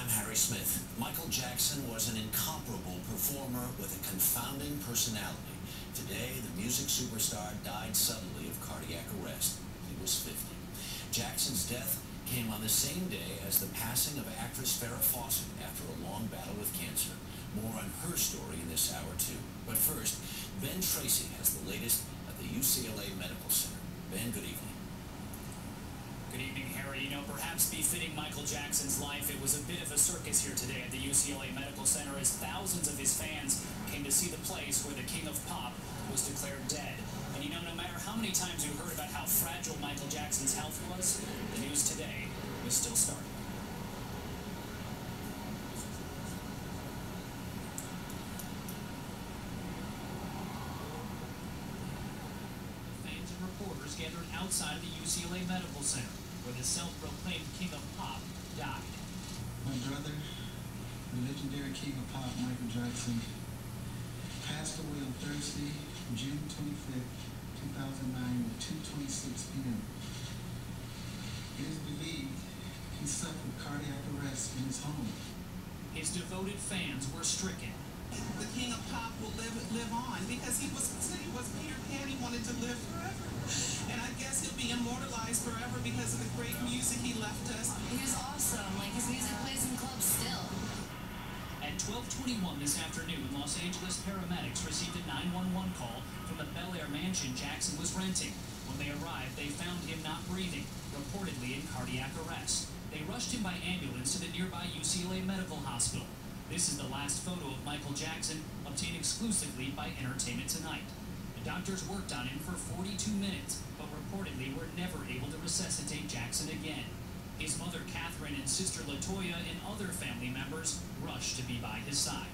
I'm Harry Smith. Michael Jackson was an incomparable performer with a confounding personality. Today, the music superstar died suddenly of cardiac arrest. He was 50. Jackson's death came on the same day as the passing of actress Farrah Fawcett after a long battle with cancer. More on her story in this hour, too. But first, Ben Tracy has the latest at the UCLA Medical Center. Ben, good evening. Good evening, Harry. You know, perhaps befitting Michael Jackson's life, it was a bit of a circus here today at the UCLA Medical Center as thousands of his fans came to see the place where the king of pop was declared dead. And you know, no matter how many times you heard about how fragile Michael Jackson's health was, the news today was still startling. Fans and reporters gathered outside of the UCLA Medical Center, where the self-proclaimed king of pop died. My brother, the legendary king of pop, Michael Jackson, passed away on Thursday, June 25th, 2009 at 2:26 p.m. It is believed he suffered cardiac arrest in his home. His devoted fans were stricken. The king of pop will live on because he was Peter Pan. He wanted to live forever. And I guess he'll be immortalized forever because of the great music he left us. He was awesome. Like, his music plays in clubs still. At 12:21 this afternoon, Los Angeles paramedics received a 911 call from the Bel Air mansion Jackson was renting. When they arrived, they found him not breathing, reportedly in cardiac arrest. They rushed him by ambulance to the nearby UCLA Medical Hospital. This is the last photo of Michael Jackson obtained exclusively by Entertainment Tonight. The doctors worked on him for 42 minutes, but reportedly were never able to resuscitate Jackson again. His mother, Catherine, and sister, Latoya, and other family members rushed to be by his side.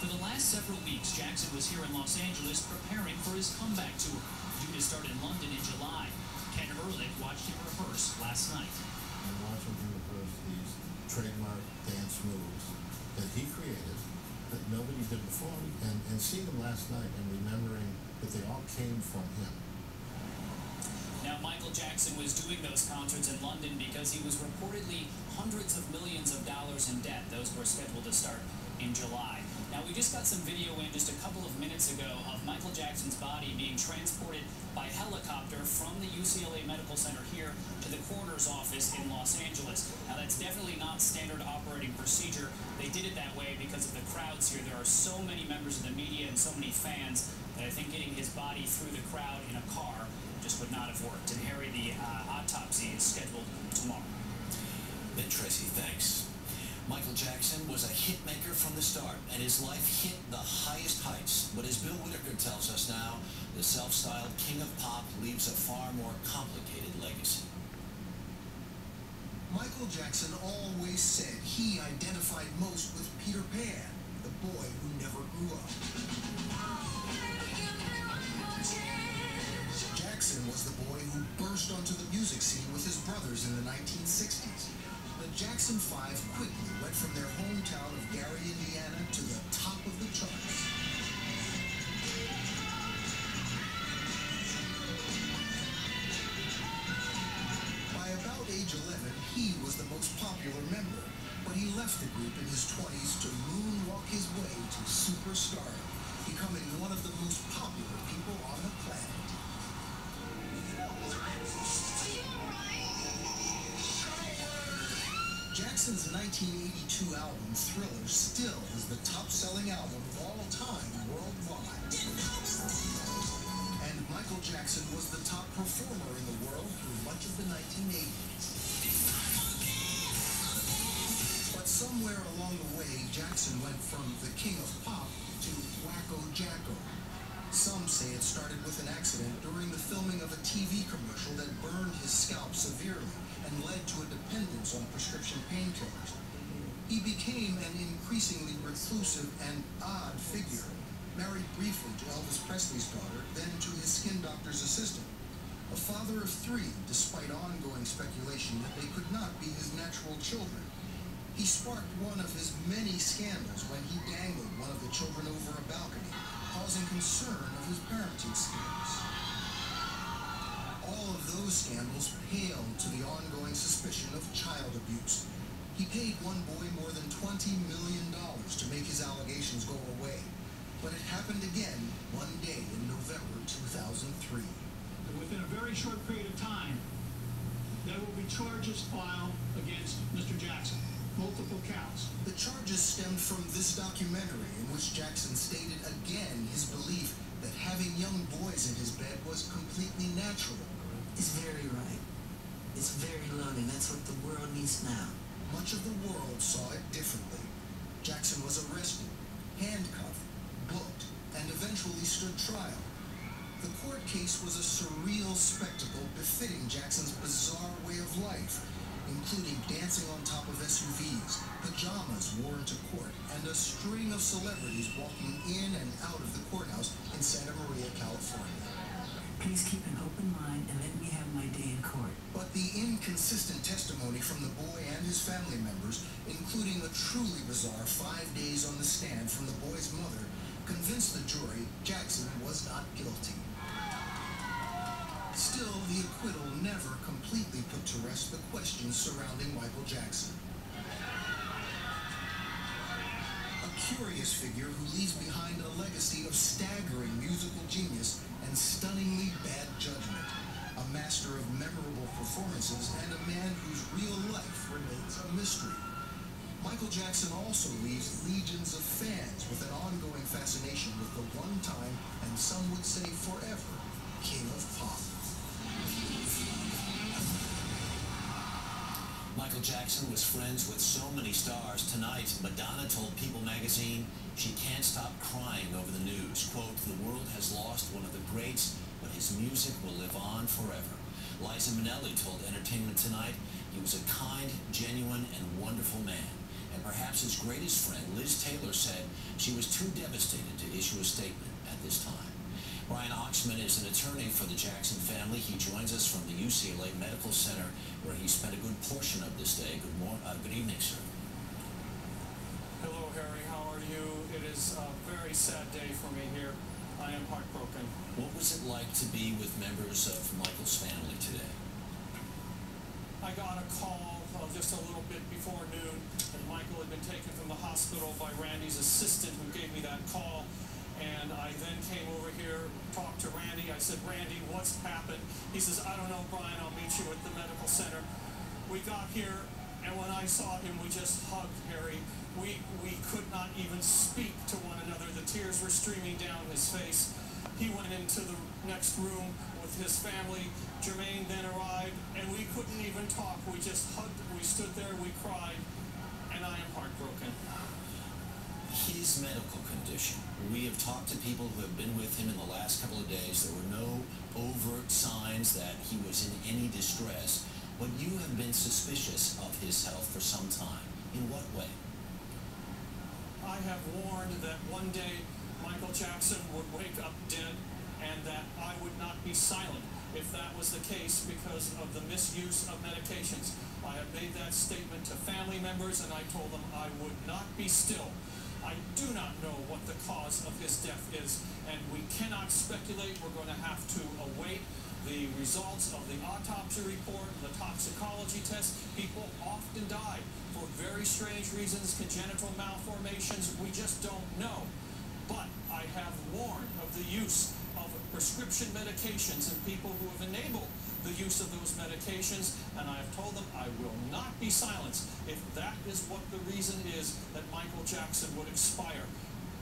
For the last several weeks, Jackson was here in Los Angeles preparing for his comeback tour, due to start in London in July. Ken Ehrlich watched him rehearse last night. I'm watching him rehearse these trademark dance moves that he created, that nobody did before, and seeing them last night and remembering that they all came from him. Now, Michael Jackson was doing those concerts in London because he was reportedly hundreds of millions of dollars in debt. Those were scheduled to start in July. Now, we just got some video in just a couple of minutes ago of Michael Jackson's body being transported by helicopter from the UCLA Medical Center here to the coroner's office in Los Angeles. Now, that's definitely not standard operating procedure. They did it that way because of the crowds here. There are so many members of the media and so many fans that I think getting his body through the crowd in a car just would not have worked. And Harry, the autopsy is scheduled tomorrow. Ben Tracy, thanks. Michael Jackson was a hit maker from the start, and his life hit the highest heights. But as Bill Whitaker tells us now, the self-styled king of pop leaves a far more complicated legacy. Michael Jackson always said he identified most with Peter Pan, the boy who never grew up. Jackson was the boy who burst onto the music scene with his brothers in the 1960s. The Jackson 5 quickly went from their hometown of Gary, Indiana, to the top of the charts. By about age 11, he was the most popular member, but he left the group in his 20s to moonwalk his way to superstardom, becoming one of the most popular people on the planet. Jackson's 1982 album, Thriller, still is the top-selling album of all time worldwide. And Michael Jackson was the top performer in the world through much of the 1980s. But somewhere along the way, Jackson went from the king of pop to Wacko Jacko. Some say it started with an accident during the filming of a TV commercial that burned his scalp severely and led to a dependence on prescription painkillers. He became an increasingly reclusive and odd figure, married briefly to Elvis Presley's daughter, then to his skin doctor's assistant. A father of 3, despite ongoing speculation that they could not be his natural children. He sparked one of his many scandals when he dangled one of the children over a balcony, causing concern of his parenting skills. All of those scandals paled to the ongoing suspicion of child abuse. He paid one boy more than $20 million to make his allegations go away. But it happened again one day in November 2003. Within a very short period of time, there will be charges filed against Mr. Jackson. Multiple counts. The charges stemmed from this documentary in which Jackson stated again his belief that having young boys in his bed was completely natural. It's very right. It's very loving. That's what the world needs now. Much of the world saw it differently. Jackson was arrested, handcuffed, booked, and eventually stood trial. The court case was a surreal spectacle befitting Jackson's bizarre way of life, including dancing on top of SUVs, pajamas worn to court, and a string of celebrities walking in and out of the courthouse in Santa Maria, California. Please keep an open mind and let me have my day in court. But the inconsistent testimony from the boy and his family members, including a truly bizarre 5 days on the stand from the boy's mother, convinced the jury Jackson was not guilty. Still, the acquittal never completely put to rest the questions surrounding Michael Jackson. A curious figure who leaves behind a legacy of staggering musical genius and stunningly bad judgment. A master of memorable performances and a man whose real life remains a mystery. Michael Jackson also leaves legions of fans with an ongoing fascination with the one-time, and some would say forever, King of Pop. Michael Jackson was friends with so many stars. Tonight, Madonna told People magazine she can't stop crying over the news. Quote, "The world has lost one of the greats, but his music will live on forever." Liza Minnelli told Entertainment Tonight he was a kind, genuine, and wonderful man. And perhaps his greatest friend, Liz Taylor, said she was too devastated to issue a statement at this time. Brian Oxman is an attorney for the Jackson family. He joins us from the UCLA Medical Center, where he spent a good portion of this day. Good evening, sir. Hello, Harry. How are you? It is a very sad day for me here. I am heartbroken. What was it like to be with members of Michael's family today? I got a call just a little bit before noon that Michael had been taken from the hospital by Randy's assistant, who gave me that call. And I then came over here, talked to Randy. I said, "Randy, what's happened?" He says, "I don't know, Brian. I'll meet you at the medical center." We got here, and when I saw him, we just hugged, Harry. We could not even speak to one another. The tears were streaming down his face. He went into the next room with his family. Jermaine then arrived, and we couldn't even talk. We just hugged. We stood there. We cried, and I am heartbroken. His medical condition. We have talked to people who have been with him in the last couple of days. There were no overt signs that he was in any distress, but you have been suspicious of his health for some time. In what way? I have warned that one day Michael Jackson would wake up dead, and that I would not be silent if that was the case because of the misuse of medications. I have made that statement to family members, and I told them I would not be still. I do not know what the cause of his death is, and we cannot speculate. We're going to have to await the results of the autopsy report, the toxicology test. People often die for very strange reasons, congenital malformations. We just don't know. But I have warned of the use of prescription medications and people who have enabled the use of those medications, and I have told them I will not be silenced if that is what the reason is that Michael Jackson would expire.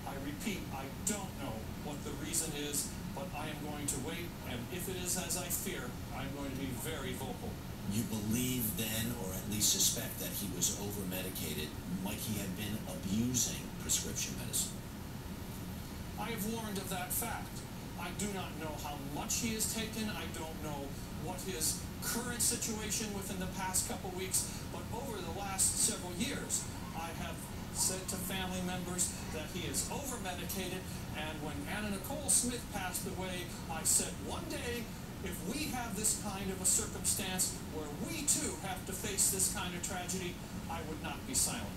I repeat, I don't know what the reason is, but I am going to wait, and if it is as I fear, I'm going to be very vocal. You believe then, or at least suspect, that he was over-medicated, like he had been abusing prescription medicine? I have warned of that fact. I do not know how much he has taken. I don't know what his current situation within the past couple weeks, but over the last several years, I have said to family members that he is over-medicated, and when Anna Nicole Smith passed away, I said one day, if we have this kind of a circumstance where we too have to face this kind of tragedy, I would not be silent.